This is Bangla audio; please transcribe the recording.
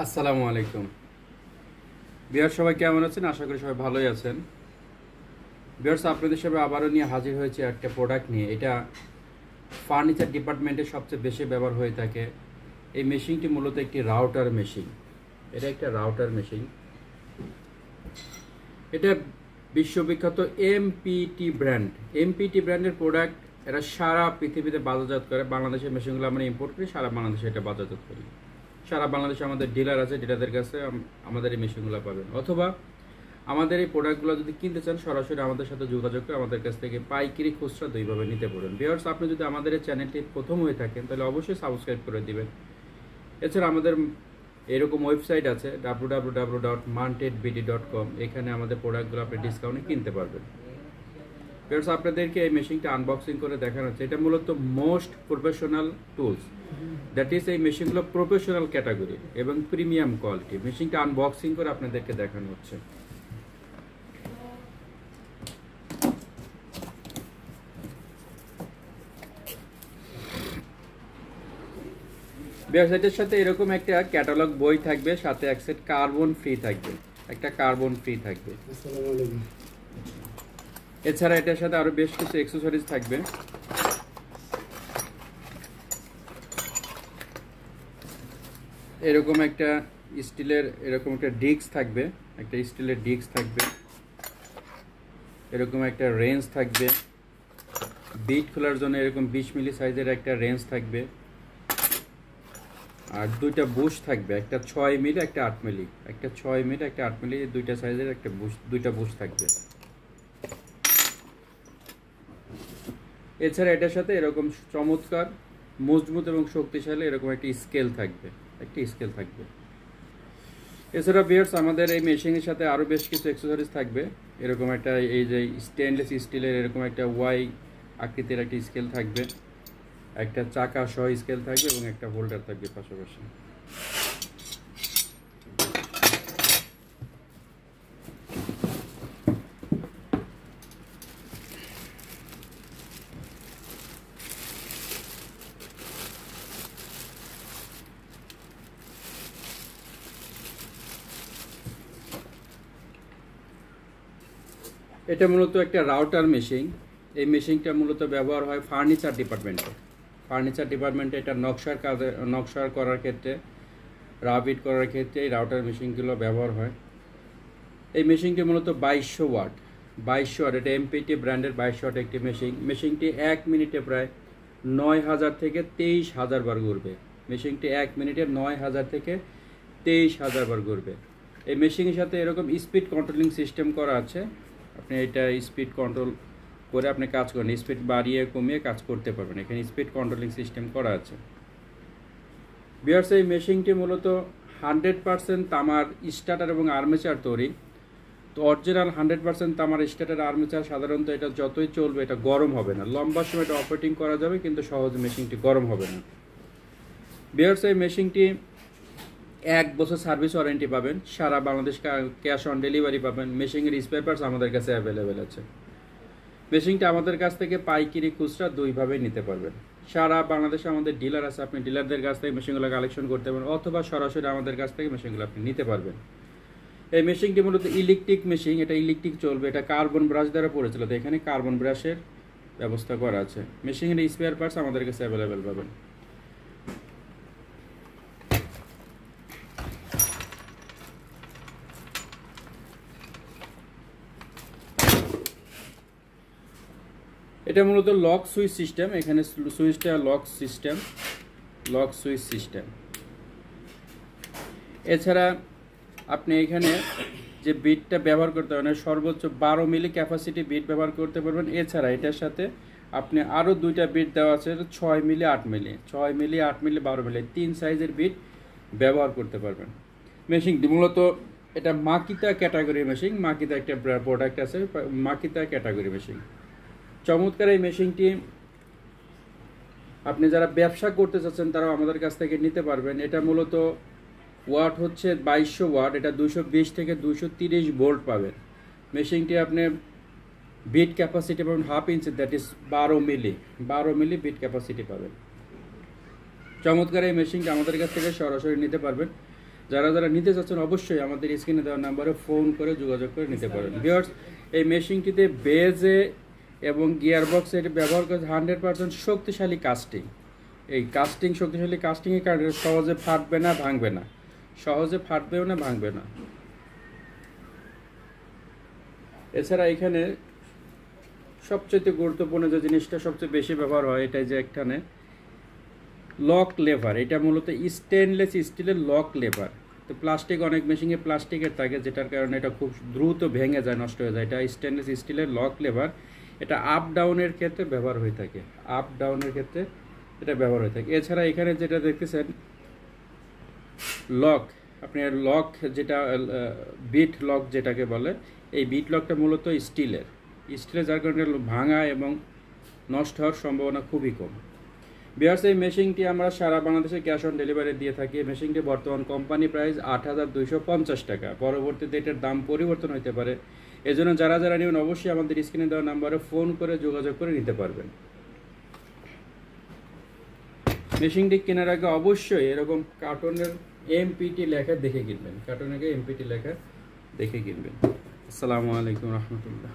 আসসালামু আলাইকুম। বিহার সবাই কেমন আছেন? আশা করি সবাই ভালোই আছেন। বিহার্স, আপনাদের সামনে আবারও নিয়ে হাজির হয়েছে একটা প্রোডাক্ট নিয়ে। এটা ফার্নিচার ডিপার্টমেন্টে সবচেয়ে বেশি ব্যবহার হয়ে থাকে। এই মেশিনটি মূলত একটি রাউটার মেশিন। এটা একটা রাউটার মেশিন। এটা বিশ্ববিখ্যাত এমপিটি ব্র্যান্ড। এমপিটি ব্র্যান্ডের প্রোডাক্ট। এরা সারা পৃথিবীতে বাজারজাত করে। বাংলাদেশের মেশিনগুলো আমরা ইম্পোর্ট করি, সারা বাংলাদেশে এটা বাজারজাত করি। সারা বাংলাদেশে আমাদের ডিলার আছে, ডিলারদের কাছে আমাদের এই মেশিনগুলো পাবেন। অথবা আমাদের এই প্রোডাক্টগুলো যদি কিনতে চান, সরাসরি আমাদের সাথে যোগাযোগ করে আমাদের কাছ থেকে পাইকারি খুচরা দুইভাবে নিতে পারেন। ভিউয়ার্স, আপনি যদি আমাদের এই চ্যানেলটি প্রথম হয়ে থাকেন তাহলে অবশ্যই সাবস্ক্রাইব করে দিবেন। এছাড়া আমাদের এরকম ওয়েবসাইট আছে www.mantedbd.com। এখানে আমাদের প্রোডাক্টগুলো আপনি ডিসকাউন্টে কিনতে পারবেন। ভিউয়ার্স, আপনাদেরকে এই মেশিনটা আনবক্সিং করে দেখানো হচ্ছে। এটা মূলত most professional tools, that is এই মেশিনগুলো প্রফেশনাল ক্যাটাগরি এবং প্রিমিয়াম কোয়ালিটি। মেশিনটা আনবক্সিং করে আপনাদেরকে দেখানো হচ্ছে। ওয়েবসাইটের সাথে এরকম একটা ক্যাটালগ বই থাকবে, সাথে এক সেট কার্বন ফ্রি থাকবে, একটা কার্বন ফ্রি থাকবে। এছাড়া এটার সাথে আরো বেশ কিছু অ্যাকসেসরিজ থাকবে। এরকম একটা স্টিলের এরকম একটা ডিস্ক থাকবে, একটা স্টিলের ডিস্ক থাকবে। এরকম একটা রেঞ্জ থাকবে। বিট খোলার জন্য এরকম 20 মিলি সাইজের একটা রেঞ্জ থাকবে। আর দুইটা বুশ থাকবে, একটা 6 মিলি, একটা 8 মিলি, একটা 6 মিলি, একটা 8 মিলি, দুইটা সাইজের একটা বুশ, দুইটা বুশ থাকবে। এছাড়া এটার সাথে এরকম চমৎকার মজবুত এবং শক্তিশালী এরকম একটি স্কেল থাকবে, একটি স্কেল থাকবে। এছাড়া ভিউয়ার্স, আমাদের এই মেশিনের সাথে আরও বেশ কিছু অ্যাকসেসরিজ থাকবে। এরকম একটা এই যে স্টেনলেস স্টিলের এরকম একটা ওয়াই আকৃতির একটি স্কেল থাকবে, একটা চাকা সহ স্কেল থাকবে এবং একটা হোল্ডার থাকবে পাশাপাশি। এটা মূলত একটা রাউটার মেশিন। এই মেশিনটা মূলত ব্যবহার হয় ফার্নিচার ডিপার্টমেন্টে। ফার্নিচার ডিপার্টমেন্টে এটা নকশার কাজে, নকশার করার ক্ষেত্রে, রাবিট করার ক্ষেত্রে এই রাউটার মেশিনগুলো ব্যবহার হয়। এই মেশিনটি মূলত 2200 ওয়াট। 2200 ওয়াট, এটা এমপিটি ব্র্যান্ডের 2200 ওয়াট একটি মেশিন। মেশিনটি 1 মিনিটে প্রায় 9000 থেকে 23000 বার ঘুরবে। মেশিনটি 1 মিনিটে 9000 থেকে 23000 বার ঘুরবে। এই মেশিনের সাথে এরকম স্পিড কন্ট্রোলিং সিস্টেম করা আছে। আপনি এটা স্পিড কন্ট্রোল করে আপনি কাজ করেন, স্পিড বাড়িয়ে কমিয়ে কাজ করতে পারবেন। এখানে স্পিড কন্ট্রোলিং সিস্টেম করা আছে। ভিউয়ার্স, এই মেশিনটি মূলত 100% তামার স্টার্টার এবং আর্মেচার তৈরি। তো অরিজিনাল 100% তামার স্টার্টার আর্মেচার সাধারণত এটা যতই চলবে এটা গরম হবে না। লম্বা সময় এটা অপারেটিং করা যাবে, কিন্তু সহজে মেশিনটি গরম হবে না। ভিউয়ার্স, এই মেশিনটি 1 বছর সার্ভিস ওয়ারেন্টি পাবেন, সারা বাংলাদেশ ক্যাশ অন ডেলিভারি পাবেন। মেশিনের স্পেয়ার পার্টস আমাদের কাছে অ্যাভেলেবেল আছে। মেশিনটা আমাদের কাছ থেকে পাইকারি খুচরা দুইভাবেই নিতে পারবেন। সারা বাংলাদেশে আমাদের ডিলার আছে, আপনি ডিলারদের কাছ থেকে মেশিনগুলো কালেকশন করতে পারেন, অথবা সরাসরি আমাদের কাছ থেকে মেশিনগুলো আপনি নিতে পারবেন। এই মেশিনটি মূলত ইলেকট্রিক মেশিন, এটা ইলেকট্রিক চলবে। এটা কার্বন ব্রাশ দ্বারা পড়েছিল, তো এখানে কার্বন ব্রাশের ব্যবস্থা করা আছে। মেশিনের স্পেয়ার পার্টস আমাদের কাছে অ্যাভেলেবেল পাবেন। এটা মূলত লক সুইচ সিস্টেম। এখানে সুইচটা lock system, lock switch system. এছাড়া আপনি এখানে যে বিটটা ব্যবহার করতে পারবেন, সর্বোচ্চ 12 মিলি ক্যাপাসিটি বিট ব্যবহার করতে পারবেন। এছাড়া এটার সাথে আপনি আরও দুইটা বিট দেওয়া আছে, 6 মিলি 8 মিলি, 6 মিলি 8 মিলি 12 মিলি, 3 সাইজের বিট ব্যবহার করতে পারবেন। মেশিনটি মূলত এটা মাকিতা ক্যাটাগরি মেশিন। মাকিতা একটা প্রোডাক্ট আছে, মাকিতা ক্যাটাগরি মেশিন। চমৎকার এই মেশিনটি আপনি যারা ব্যবসা করতে চাচ্ছেন তারাও আমাদের কাছ থেকে নিতে পারবেন। এটা মূলত ওয়াট হচ্ছে 2200 ওয়াট। এটা 220 থেকে 230 ভোল্ট পাবেন। মেশিনটি আপনি বিট ক্যাপাসিটি পাবেন 1/2 inch, that is 12 milli, 12 milli bit capacity পাবেন। চমৎকার এই মেশিনটা আমাদের কাছ থেকে সরাসরি নিতে পারবেন। যারা যারা নিতে চাচ্ছেন অবশ্যই আমাদের স্ক্রিনে দেওয়া নাম্বারে ফোন করে যোগাযোগ করে নিতে পারেন। ভিউয়ার্স, এই মেশিনটিতে বেজে এবং গিয়ার বক্স এটি ব্যবহার করে 100% শক্তিশালী কাস্টিং। এই শক্তিশালী কাস্টিংয়ের কারণে সহজে ফাটবে না, ভাঙবে না, সহজে ফাটবেও না, ভাঙবে না। এছাড়া এখানে সবচেয়ে গুরুত্বপূর্ণ যে জিনিসটা সবচেয়ে বেশি ব্যবহার হয়, এটাই যে এখানে লক লেভার। এটা মূলত স্টেনলেস স্টিলের লক লেভার। তো প্লাস্টিক, অনেক মেশিনে প্লাস্টিকের থাকে, যেটার কারণে এটা খুব দ্রুত ভেঙে যায়, নষ্ট হয়ে যায়। এটা স্টেনলেস স্টিলের লক লেভার। এটা আপ ডাউনের ক্ষেত্রে ব্যবহার হয়ে থাকে, আপ ডাউনের ক্ষেত্রে এটা ব্যবহার হয়ে থাকে। এছাড়া এখানে যেটা দেখতেছেন লক, আপনার লক যেটা বিট লক যেটাকে বলে, এই বিট লকটা মূলত স্টিলের, যার কারণে ভাঙা এবং নষ্ট হওয়ার সম্ভাবনা খুবই কম। ভিউয়ার্স, এই মেশিনটি আমরা সারা বাংলাদেশে ক্যাশ অন ডেলিভারি দিয়ে থাকি। মেশিনটি বর্তমান কোম্পানি প্রাইস ৮,২৫০ টাকা। পরবর্তীতে এটার দাম পরিবর্তন হতে পারে। এজন্য যারা যারা নেবেন অবশ্যই আমাদের স্ক্রিনে দেওয়া নাম্বারে ফোন করে যোগাযোগ করে নিতে পারবেন। মেশিনটি কেনার আগে অবশ্যই এরকম কার্টনের এমপিটি লেখা দেখে কিনবেন, কার্টনের এমপিটি লেখা দেখে কিনবেন। আসসালামু আলাইকুম রহমতুল্লাহ।